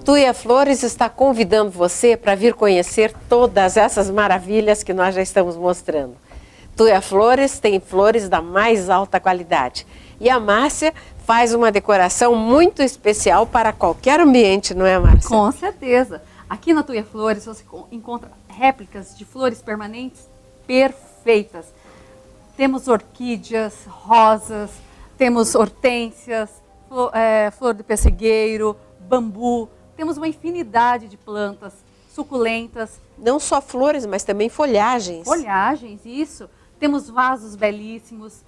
Tuia Flores está convidando você para vir conhecer todas essas maravilhas que nós já estamos mostrando. Tuia Flores tem flores da mais alta qualidade. E a Márcia faz uma decoração muito especial para qualquer ambiente, não é, Márcia? Com certeza. Aqui na Tuia Flores você encontra réplicas de flores permanentes perfeitas. Temos orquídeas, rosas, temos hortênsias, flor de pessegueiro, bambu. Temos uma infinidade de plantas suculentas. Não só flores, mas também folhagens. Folhagens, isso. Temos vasos belíssimos,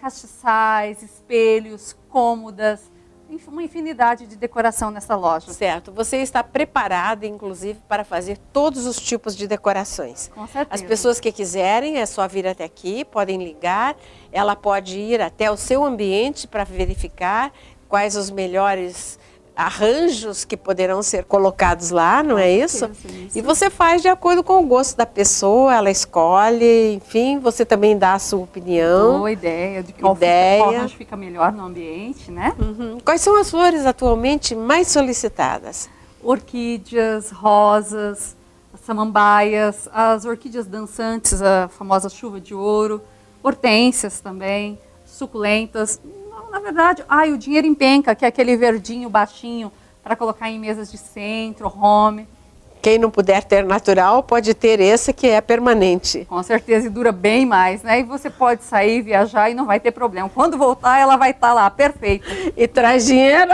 castiçais, espelhos, cômodas, uma infinidade de decoração nessa loja. Certo. Você está preparada, inclusive, para fazer todos os tipos de decorações. Com certeza. As pessoas que quiserem, é só vir até aqui, podem ligar. Ela pode ir até o seu ambiente para verificar quais os melhores arranjos que poderão ser colocados lá, não é isso? Isso. E você faz de acordo com o gosto da pessoa, ela escolhe, enfim, você também dá a sua opinião. Boa ideia de qual arranjo fica melhor no ambiente, né? Uhum. Quais são as flores atualmente mais solicitadas? Orquídeas, rosas, samambaias, as orquídeas dançantes, a famosa chuva de ouro, hortênsias também, suculentas. Na verdade, o dinheiro em penca, que é aquele verdinho baixinho para colocar em mesas de centro, home. Quem não puder ter natural, pode ter esse que é permanente. Com certeza, e dura bem mais, né? E você pode sair, viajar e não vai ter problema. Quando voltar, ela vai estar lá, perfeita. E traz dinheiro.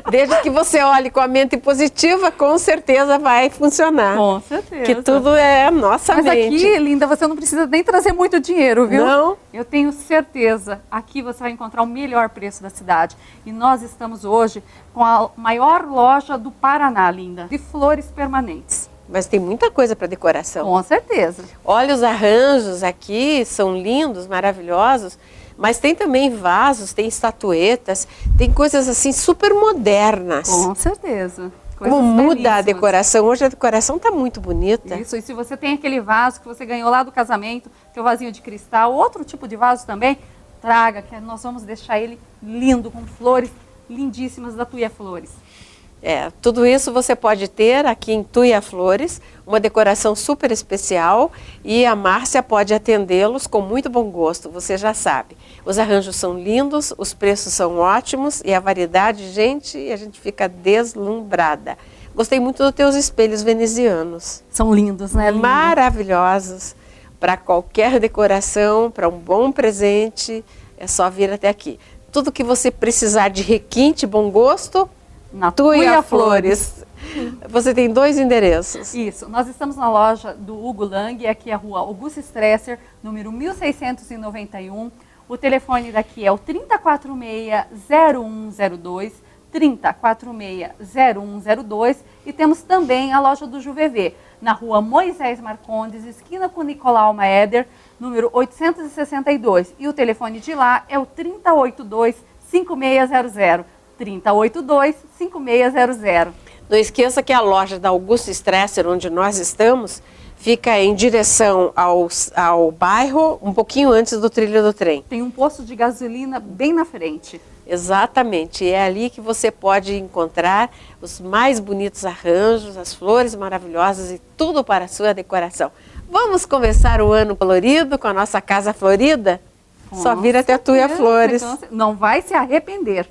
Desde que você olhe com a mente positiva, com certeza vai funcionar. Com certeza. Que tudo é nossa mente. Mas aqui, linda, você não precisa nem trazer muito dinheiro, viu? Não. Eu tenho certeza, aqui você vai encontrar o melhor preço da cidade. E nós estamos hoje com a maior loja do Paraná, linda, de flores permanentes. Mas tem muita coisa para decoração. Com certeza. Olha, os arranjos aqui são lindos, maravilhosos. Mas tem também vasos, tem estatuetas, tem coisas assim super modernas. Com certeza. Como muda a decoração. Hoje a decoração está muito bonita. Isso, e se você tem aquele vaso que você ganhou lá do casamento, seu vasinho de cristal, outro tipo de vaso também, traga, que nós vamos deixar ele lindo, com flores lindíssimas da Tuia Flores. Tudo isso você pode ter aqui em Tuia Flores, uma decoração super especial, e a Márcia pode atendê-los com muito bom gosto, você já sabe. Os arranjos são lindos, os preços são ótimos e a variedade, gente, a gente fica deslumbrada. Gostei muito dos teus espelhos venezianos. São lindos, né? Maravilhosos. Para qualquer decoração, para um bom presente, é só vir até aqui. Tudo que você precisar de requinte, bom gosto, na Tuia Flores. Você tem 2 endereços. Isso, nós estamos na loja do Hugo Lang, aqui é a rua Augusto Stresser, número 1691. O telefone daqui é o 3046-0102, 3046-0102. E temos também a loja do Juvevê, na rua Moisés Marcondes, esquina com Nicolau Maeder, número 862. E o telefone de lá é o 3082-5600. 3082-5600. Não esqueça que a loja da Augusto Stresser, onde nós estamos, fica em direção ao bairro, um pouquinho antes do trilho do trem. Tem um posto de gasolina bem na frente. Exatamente, é ali que você pode encontrar os mais bonitos arranjos, as flores maravilhosas e tudo para a sua decoração. Vamos começar o ano colorido com a nossa casa florida? Só vir até a Tuia Flores. Não vai se arrepender.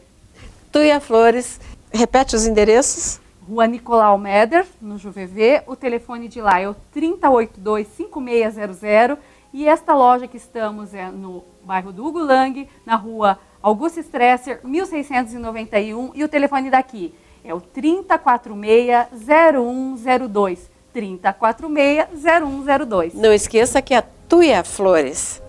Tuia Flores, repete os endereços. Rua Nicolau Maeder, no Juvevê, o telefone de lá é o 3082-5600 e esta loja que estamos é no bairro do Hugo Lang, na rua Augusto Stresser, 1691 e o telefone daqui é o 3046-0102, 3046-0102. Não esqueça que é a Tuia Flores.